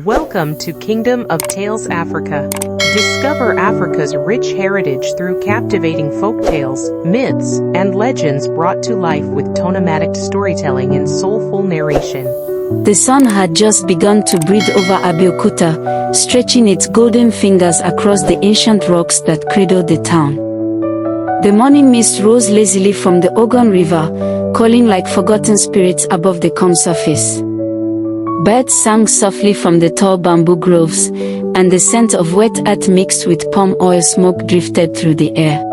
Welcome to Kingdom of Tales Africa. Discover Africa's rich heritage through captivating folktales, myths, and legends brought to life with tonomatic storytelling and soulful narration. The sun had just begun to breathe over Abeokuta, stretching its golden fingers across the ancient rocks that cradled the town. The morning mist rose lazily from the Ogon River, calling like forgotten spirits above the calm surface. Birds sang softly from the tall bamboo groves, and the scent of wet earth mixed with palm oil smoke drifted through the air.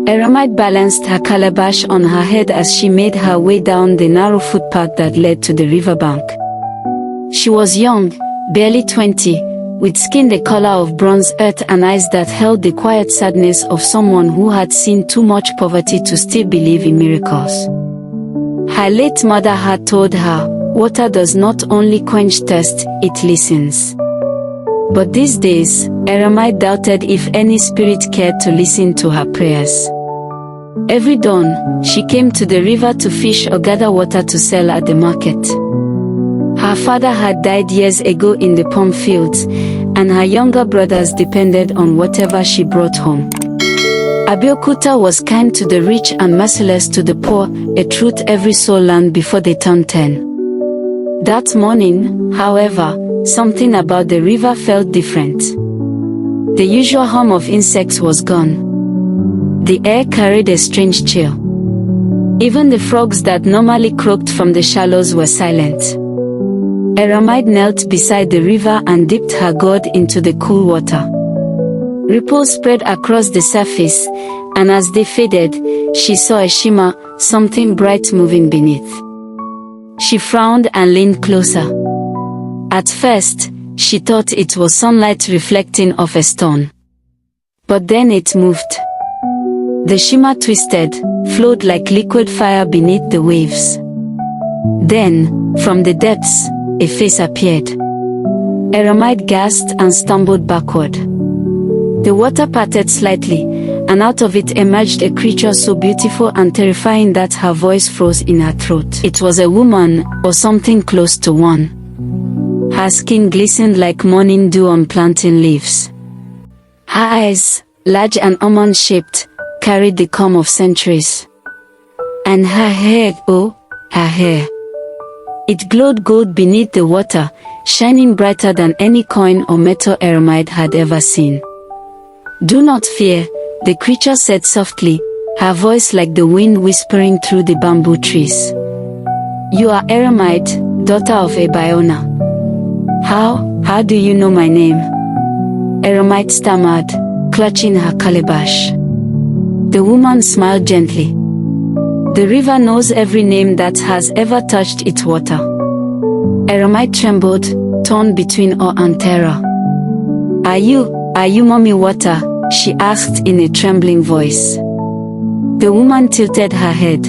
Mermaid balanced her calabash on her head as she made her way down the narrow footpath that led to the riverbank. She was young, barely 20, with skin the color of bronze earth and eyes that held the quiet sadness of someone who had seen too much poverty to still believe in miracles. Her late mother had told her, "Water does not only quench thirst, it listens." But these days, Mermaid doubted if any spirit cared to listen to her prayers. Every dawn, she came to the river to fish or gather water to sell at the market. Her father had died years ago in the palm fields, and her younger brothers depended on whatever she brought home. Abeokuta was kind to the rich and merciless to the poor, a truth every soul learned before they turned 10. That morning, however, something about the river felt different. The usual hum of insects was gone. The air carried a strange chill. Even the frogs that normally croaked from the shallows were silent. Mermaid knelt beside the river and dipped her gourd into the cool water. Ripples spread across the surface, and as they faded, she saw a shimmer, something bright moving beneath. She frowned and leaned closer. At first, she thought it was sunlight reflecting off a stone. But then it moved. The shimmer twisted, flowed like liquid fire beneath the waves. Then, from the depths, a face appeared. Mermaid gasped and stumbled backward. The water parted slightly, and out of it emerged a creature so beautiful and terrifying that her voice froze in her throat. It was a woman, or something close to one. Her skin glistened like morning dew on plantain leaves. Her eyes, large and almond-shaped, carried the calm of centuries. And her hair, oh, her hair. It glowed gold beneath the water, shining brighter than any coin or metal Mermaid had ever seen. "Do not fear," the creature said softly, her voice like the wind whispering through the bamboo trees. "You are Mermaid, daughter of Ebiona." How do you know my name?" Mermaid stammered, clutching her calabash. The woman smiled gently. "The river knows every name that has ever touched its water." Mermaid trembled, torn between awe and terror. Are you Mommy Water?" she asked in a trembling voice. The woman tilted her head.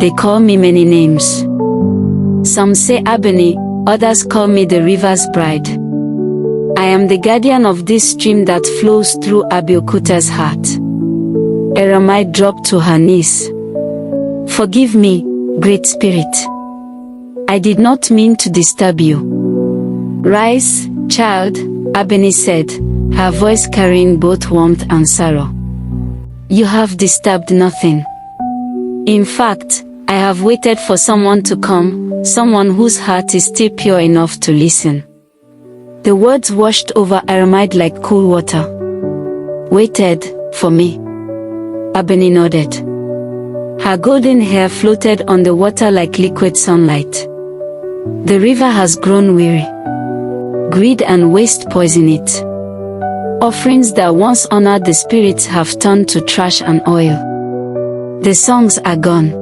"They call me many names. Some say Ebony, others call me the river's bride. I am the guardian of this stream that flows through Abeokuta's heart." Mermaid dropped to her knees. "Forgive me, Great Spirit. I did not mean to disturb you." "Rise, child," Ebony said, her voice carrying both warmth and sorrow. "You have disturbed nothing. In fact, I have waited for someone to come, someone whose heart is still pure enough to listen." The words washed over Mermaid like cool water. "Waited, for me?" Ebony nodded. Her golden hair floated on the water like liquid sunlight. "The river has grown weary. Greed and waste poison it. Offerings that once honored the spirits have turned to trash and oil. The songs are gone.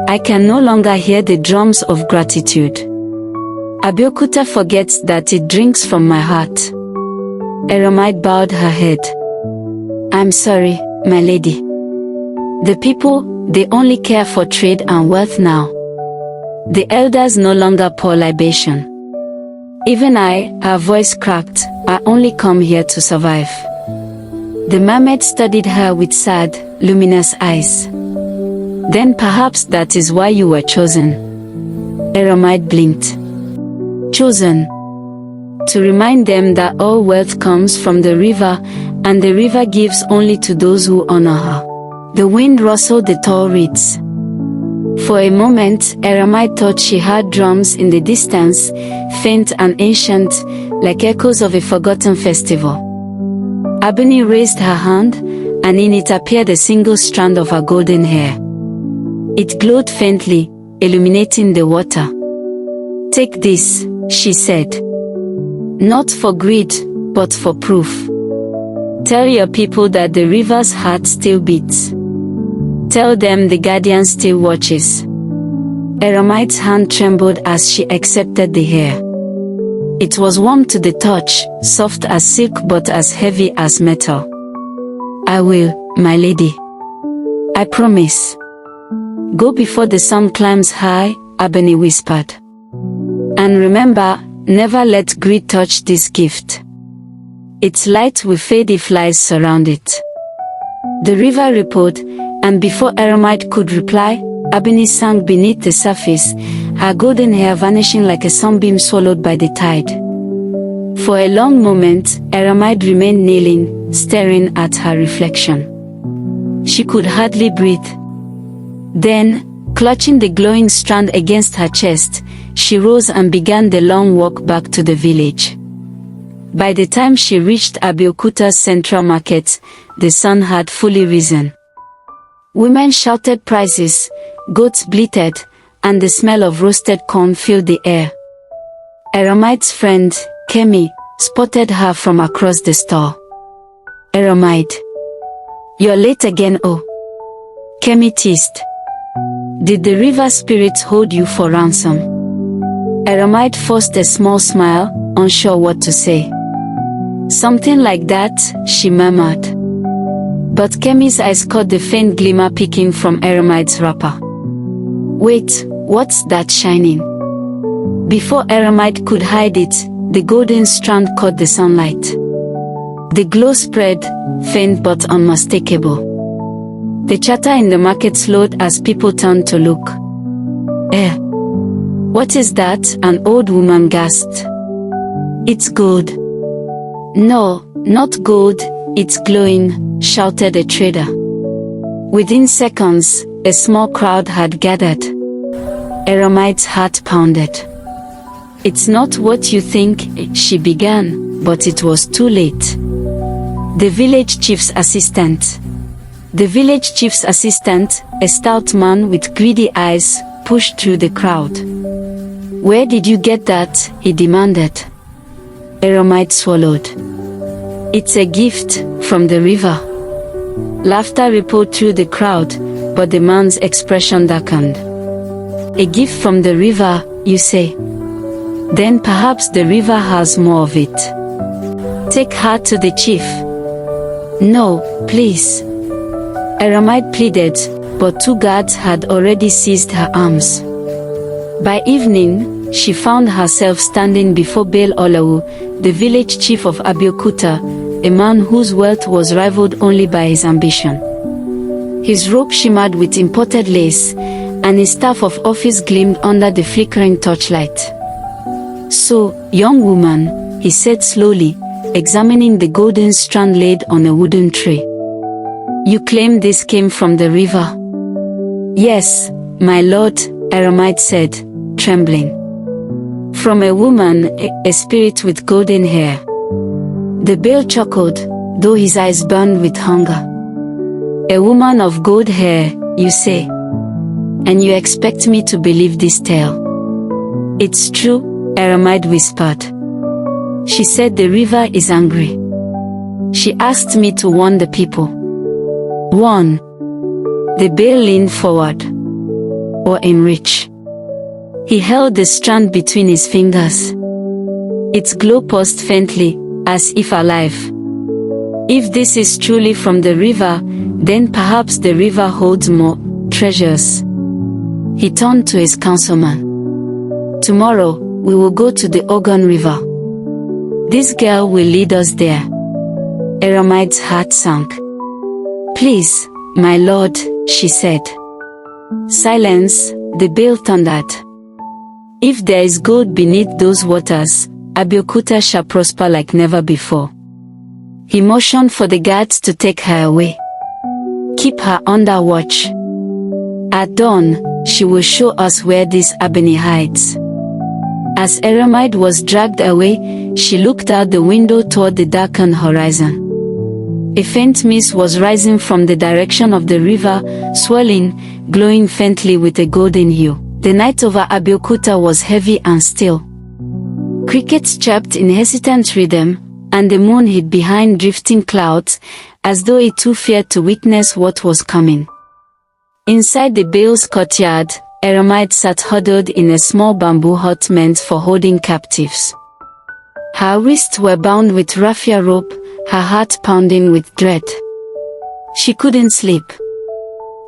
I can no longer hear the drums of gratitude. Abeokuta forgets that it drinks from my heart." Mermaid bowed her head. "I'm sorry, my lady. The people, they only care for trade and wealth now. The elders no longer pour libation. Even I," her voice cracked, "I only come here to survive." The mermaid studied her with sad, luminous eyes. "Then perhaps that is why you were chosen." Mermaid blinked. "Chosen? to remind them that all wealth comes from the river, and the river gives only to those who honor her. The wind rustled the tall reeds. For a moment, Mermaid thought she heard drums in the distance, faint and ancient, like echoes of a forgotten festival. Ebony raised her hand, and in it appeared a single strand of her golden hair. It glowed faintly, illuminating the water. "Take this," she said. "Not for greed, but for proof. Tell your people that the river's heart still beats. Tell them the guardian still watches." Mermaid's hand trembled as she accepted the hair. It was warm to the touch, soft as silk but as heavy as metal. "I will, my lady. I promise." "Go before the sun climbs high," Ebony whispered. "And remember, never let greed touch this gift. Its light will fade if lies surround it." The river rippled, and before Mermaid could reply, Ebony sank beneath the surface, her golden hair vanishing like a sunbeam swallowed by the tide. For a long moment, Mermaid remained kneeling, staring at her reflection. She could hardly breathe. Then, clutching the glowing strand against her chest, she rose and began the long walk back to the village. By the time she reached Abeokuta's central market, the sun had fully risen. Women shouted prices, goats bleated, and the smell of roasted corn filled the air. Mermaid's friend, Kemi, spotted her from across the store. "Mermaid, you're late again, oh," Kemi teased. "Did the river spirits hold you for ransom?" Mermaid forced a small smile, unsure what to say. "Something like that," she murmured. But Kemi's eyes caught the faint glimmer peeking from Mermaid's wrapper. "Wait, what's that shining?" Before Mermaid could hide it, the golden strand caught the sunlight. The glow spread, faint but unmistakable. The chatter in the market slowed as people turned to look. What is that?" an old woman gasped. "It's gold." "No, not gold, it's glowing," shouted a trader. Within seconds, a small crowd had gathered. Mermaid's heart pounded. "It's not what you think," she began, but it was too late. The village chief's assistant. The village chief's assistant, a stout man with greedy eyes, pushed through the crowd. "Where did you get that?" he demanded. Mermaid swallowed. "It's a gift from the river." Laughter rippled through the crowd, but the man's expression darkened. "A gift from the river, you say? Then perhaps the river has more of it. Take her to the chief." "No, please," Mermaid pleaded, but two guards had already seized her arms. By evening, she found herself standing before Baal Olawu, the village chief of Abeokuta, a man whose wealth was rivaled only by his ambition. His robe shimmered with imported lace, and his staff of office gleamed under the flickering torchlight. "So, young woman," he said slowly, examining the golden strand laid on a wooden tray. "You claim this came from the river?" "Yes, my lord," Mermaid said, trembling. "From a woman, a spirit with golden hair." The Baal chuckled, though his eyes burned with hunger. "A woman of gold hair, you say? And you expect me to believe this tale?" "It's true," Mermaid whispered. "She said the river is angry. She asked me to warn the people." "Warn?" The Baal leaned forward. "Or enrich?" He held the strand between his fingers. Its glow pulsed faintly, as if alive. "If this is truly from the river, then perhaps the river holds more treasures." He turned to his councilman. "Tomorrow, we will go to the Ogun River. This girl will lead us there." Mermaid's heart sank. "Please, my lord," she said. "Silence," the Baal thundered. "If there is gold beneath those waters, Abeokuta shall prosper like never before. He motioned for the guards to take her away. Keep her under watch. At dawn, she will show us where this Abeni hides. As Mermaid was dragged away, she looked out the window toward the darkened horizon. A faint mist was rising from the direction of the river, swirling, glowing faintly with a golden hue. The night over Abeokuta was heavy and still. Crickets chirped in hesitant rhythm, and the moon hid behind drifting clouds, as though it too feared to witness what was coming. Inside the Baal's courtyard, Mermaid sat huddled in a small bamboo hut meant for holding captives. Her wrists were bound with raffia rope, her heart pounding with dread. She couldn't sleep.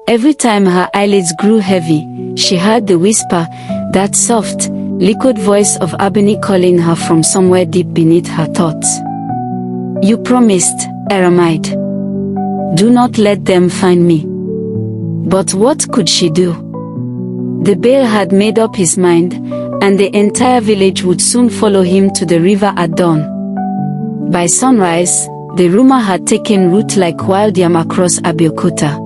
Every time her eyelids grew heavy, she heard the whisper, that soft, liquid voice of Abeni calling her from somewhere deep beneath her thoughts. You promised, Mermaid. Do not let them find me. But what could she do? The Baal had made up his mind, and the entire village would soon follow him to the river at dawn. By sunrise, the rumor had taken root like wild yam across Abeokuta.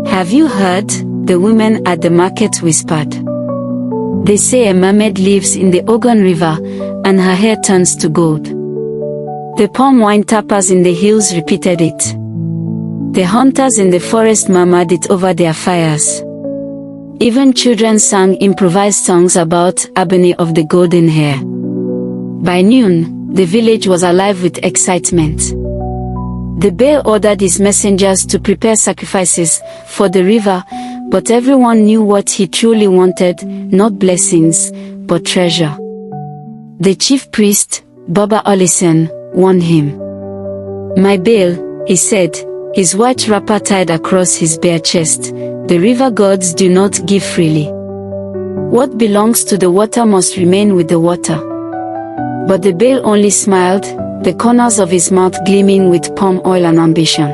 Have you heard? The women at the market whispered. They say a mermaid lives in the Ogun River, and her hair turns to gold. The palm wine tappers in the hills repeated it. The hunters in the forest murmured it over their fires. Even children sang improvised songs about Abeni of the golden hair. By noon, the village was alive with excitement. The Baal ordered his messengers to prepare sacrifices for the river, but everyone knew what he truly wanted, not blessings, but treasure. The chief priest, Baba Olison, warned him. My Baal, he said, his white wrapper tied across his bare chest, the river gods do not give freely. What belongs to the water must remain with the water. But the Baal only smiled, the corners of his mouth gleaming with palm oil and ambition.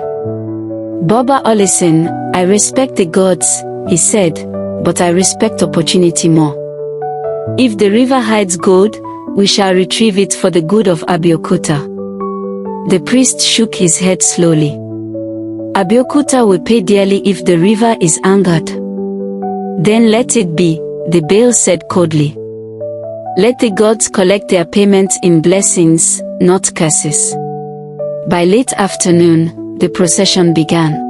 Baba Olison, I respect the gods, he said, but I respect opportunity more. If the river hides gold, we shall retrieve it for the good of Abeokuta. The priest shook his head slowly. Abeokuta will pay dearly if the river is angered. Then let it be, the Baal said coldly. Let the gods collect their payment in blessings, not curses. By late afternoon, the procession began.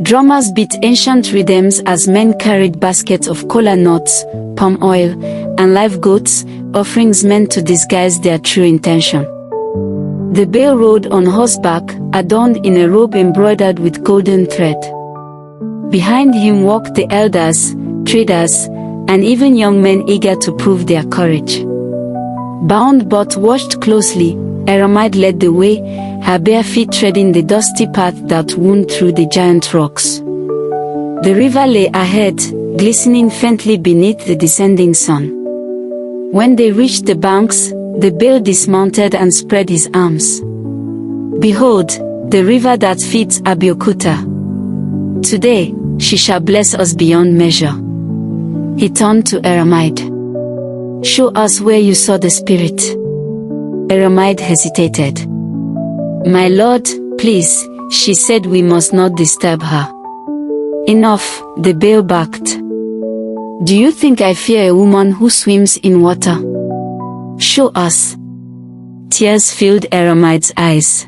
Drummers beat ancient rhythms as men carried baskets of kola nuts, palm oil, and live goats, offerings meant to disguise their true intention. The Baal rode on horseback, adorned in a robe embroidered with golden thread. Behind him walked the elders, traders, and even young men eager to prove their courage. Bound but watched closely, Mermaid led the way, her bare feet treading the dusty path that wound through the giant rocks. The river lay ahead, glistening faintly beneath the descending sun. When they reached the banks, the Baal dismounted and spread his arms. Behold, the river that feeds Abeokuta. Today, she shall bless us beyond measure. He turned to Mermaid. Show us where you saw the spirit. Mermaid hesitated. My lord, please, she said, we must not disturb her. Enough, the Baal barked. Do you think I fear a woman who swims in water? Show us. Tears filled Mermaid's eyes.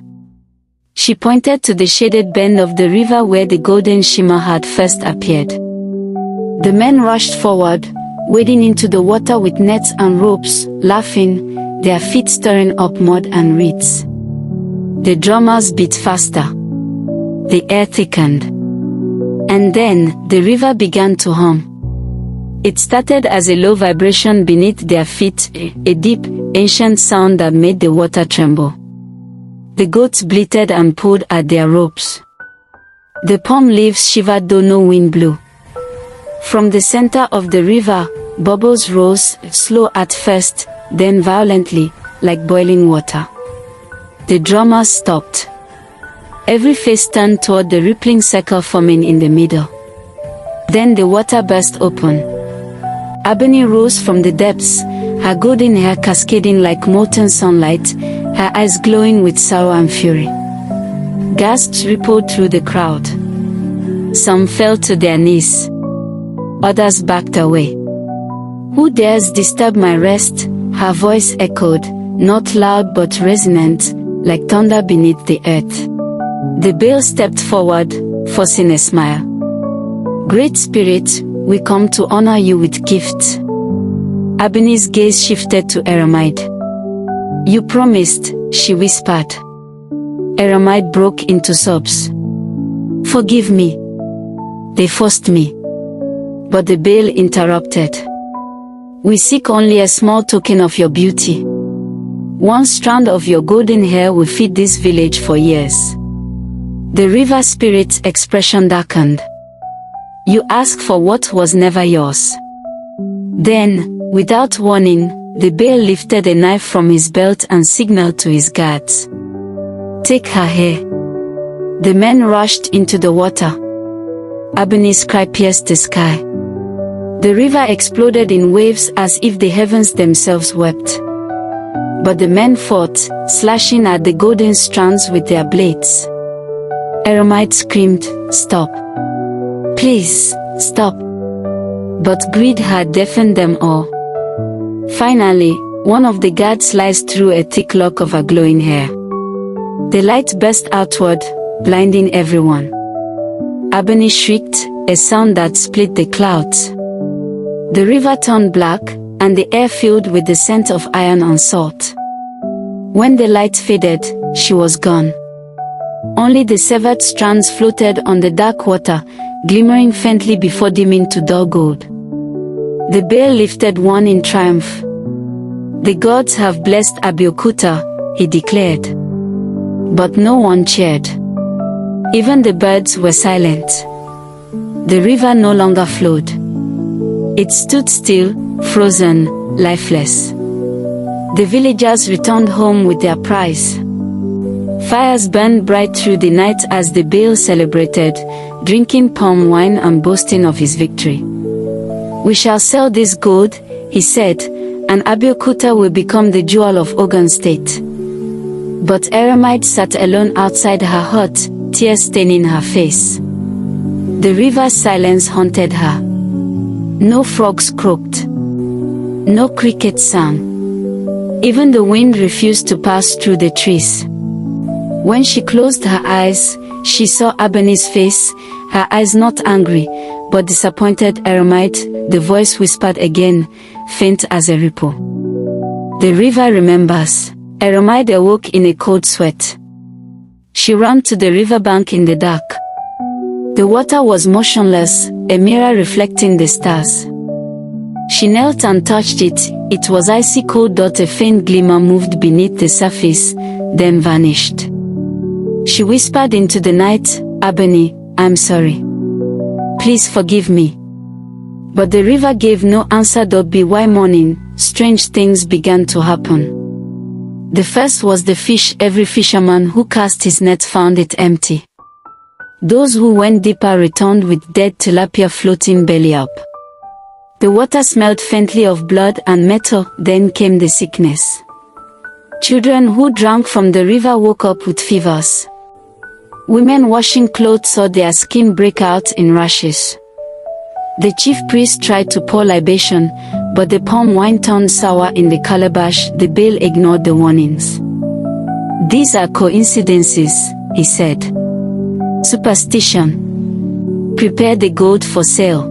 She pointed to the shaded bend of the river where the golden shimmer had first appeared. The men rushed forward, wading into the water with nets and ropes, laughing, their feet stirring up mud and reeds. The drummers beat faster. The air thickened. And then, the river began to hum. It started as a low vibration beneath their feet, a deep, ancient sound that made the water tremble. The goats bleated and pulled at their ropes. The palm leaves shivered though no wind blew. From the center of the river, bubbles rose, slow at first, then violently, like boiling water. The drummers stopped. Every face turned toward the rippling circle forming in the middle. Then the water burst open. Abeni rose from the depths, her golden hair cascading like molten sunlight, her eyes glowing with sorrow and fury. Gasps rippled through the crowd. Some fell to their knees. Others backed away. "Who dares disturb my rest?" her voice echoed, not loud but resonant, like thunder beneath the earth. The Baal stepped forward, forcing a smile. "Great Spirit, we come to honor you with gifts." Ebony's gaze shifted to Mermaid. "You promised," she whispered. Mermaid broke into sobs. "Forgive me. They forced me." But the Baal interrupted. "We seek only a small token of your beauty. One strand of your golden hair will feed this village for years." The river spirit's expression darkened. "You asked for what was never yours." Then, without warning, the Baal lifted a knife from his belt and signaled to his guards. "Take her hair." The men rushed into the water. Ebony's cry pierced the sky. The river exploded in waves as if the heavens themselves wept. But the men fought, slashing at the golden strands with their blades. Mermaid screamed, "Stop. Please, stop." But greed had deafened them all. Finally, one of the guards sliced through a thick lock of her glowing hair. The light burst outward, blinding everyone. Ebony shrieked, a sound that split the clouds. The river turned black, and the air filled with the scent of iron and salt. When the light faded, she was gone. Only the severed strands floated on the dark water, glimmering faintly before dimming to dull gold. The Baal lifted one in triumph. "The gods have blessed Abeokuta," he declared. But no one cheered. Even the birds were silent. The river no longer flowed. It stood still, frozen, lifeless. The villagers returned home with their prize. Fires burned bright through the night as the Baal celebrated, drinking palm wine and boasting of his victory. "We shall sell this gold," he said, "and Abeokuta will become the jewel of Ogun State." But Mermaid sat alone outside her hut, tears staining her face. The river's silence haunted her. No frogs croaked. No crickets sang. Even the wind refused to pass through the trees. When she closed her eyes, she saw Ebony's face, her eyes not angry, but disappointed. "Mermaid," the voice whispered again, faint as a ripple. "The river remembers." Mermaid awoke in a cold sweat. She ran to the riverbank in the dark. The water was motionless, a mirror reflecting the stars. She knelt and touched it. It was icy cold. A faint glimmer moved beneath the surface, then vanished. She whispered into the night, "Ebony, I'm sorry. Please forgive me." But the river gave no answer. By morning, strange things began to happen. The first was the fish. Every fisherman who cast his net found it empty. Those who went deeper returned with dead tilapia floating belly up. The water smelled faintly of blood and metal. Then came the sickness. Children who drank from the river woke up with fevers. Women washing clothes saw their skin break out in rashes. The chief priest tried to pour libation, but the palm wine turned sour in the calabash. The Baal ignored the warnings. "These are coincidences," he said. "Superstition. Prepare the gold for sale."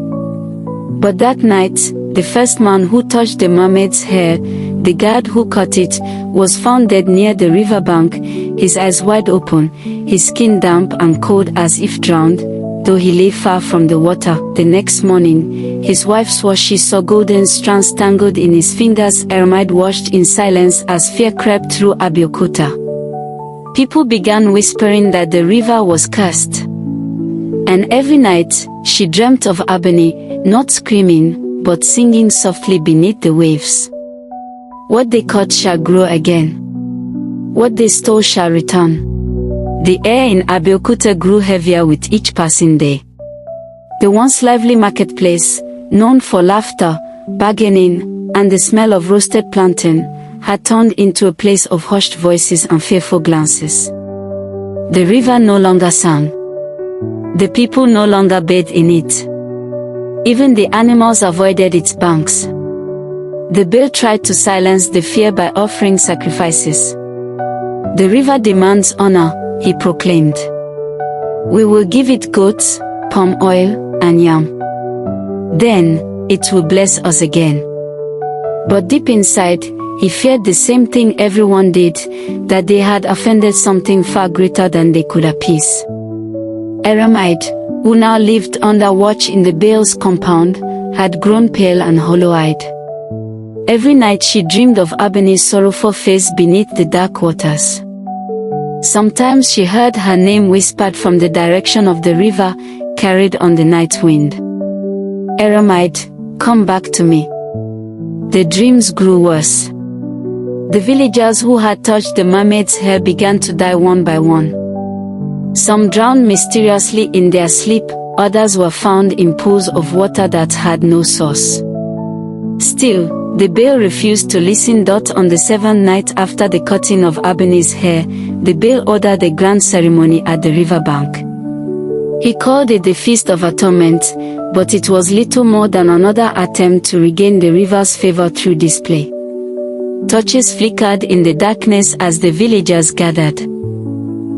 But that night, the first man who touched the mermaid's hair, the guard who cut it, was found dead near the riverbank, his eyes wide open, his skin damp and cold as if drowned, though he lay far from the water. The next morning, his wife swore she saw golden strands tangled in his fingers. Mermaid watched in silence as fear crept through Abeokuta. People began whispering that the river was cursed. And every night, she dreamt of Ebony, not screaming, but singing softly beneath the waves. "What they cut shall grow again. What they stole shall return." The air in Abeokuta grew heavier with each passing day. The once lively marketplace, known for laughter, bargaining, and the smell of roasted plantain, had turned into a place of hushed voices and fearful glances. The river no longer sang. The people no longer bathed in it. Even the animals avoided its banks. The Baal tried to silence the fear by offering sacrifices. The river demands honor, he proclaimed. We will give it goats, palm oil, and yam. Then, it will bless us again. But deep inside, he feared the same thing everyone did, that they had offended something far greater than they could appease. Mermaid, who now lived under watch in the Baal's compound, had grown pale and hollow-eyed. Every night she dreamed of Abeni's sorrowful face beneath the dark waters. Sometimes she heard her name whispered from the direction of the river, carried on the night wind. Mermaid, come back to me. The dreams grew worse. The villagers who had touched the mermaid's hair began to die one by one. Some drowned mysteriously in their sleep, others were found in pools of water that had no source. Still, the Baal refused to listen. On the seventh night after the cutting of Abeni's hair, the Baal ordered a grand ceremony at the riverbank. He called it the Feast of Atonement, but it was little more than another attempt to regain the river's favor through display. Torches flickered in the darkness as the villagers gathered.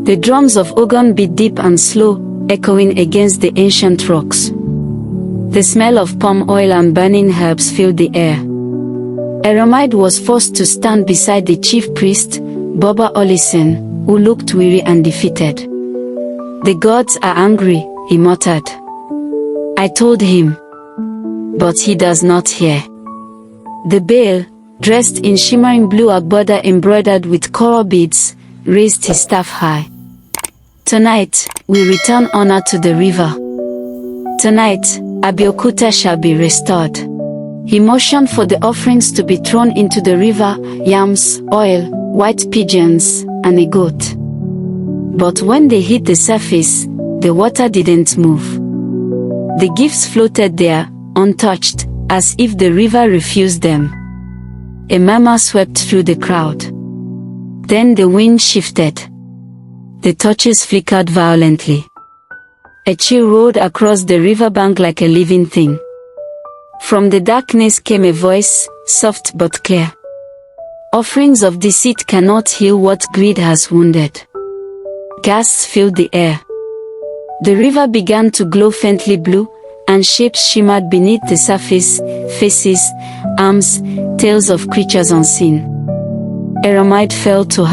The drums of Ogun beat deep and slow, echoing against the ancient rocks. The smell of palm oil and burning herbs filled the air. Mermaid was forced to stand beside the chief priest, Boba Olison, who looked weary and defeated. The gods are angry, he muttered. I told him. But he does not hear. The Baal, dressed in shimmering blue agbada embroidered with coral beads, raised his staff high. Tonight, we return honor to the river. Tonight, Abeokuta shall be restored. He motioned for the offerings to be thrown into the river, yams, oil, white pigeons, and a goat. But when they hit the surface, the water didn't move. The gifts floated there, untouched, as if the river refused them. A murmur swept through the crowd. Then the wind shifted. The torches flickered violently. A chill rolled across the riverbank like a living thing. From the darkness came a voice, soft but clear. Offerings of deceit cannot heal what greed has wounded. Gasps filled the air. The river began to glow faintly blue, and shapes shimmered beneath the surface, faces, arms, tails of creatures unseen. Mermaid fell to her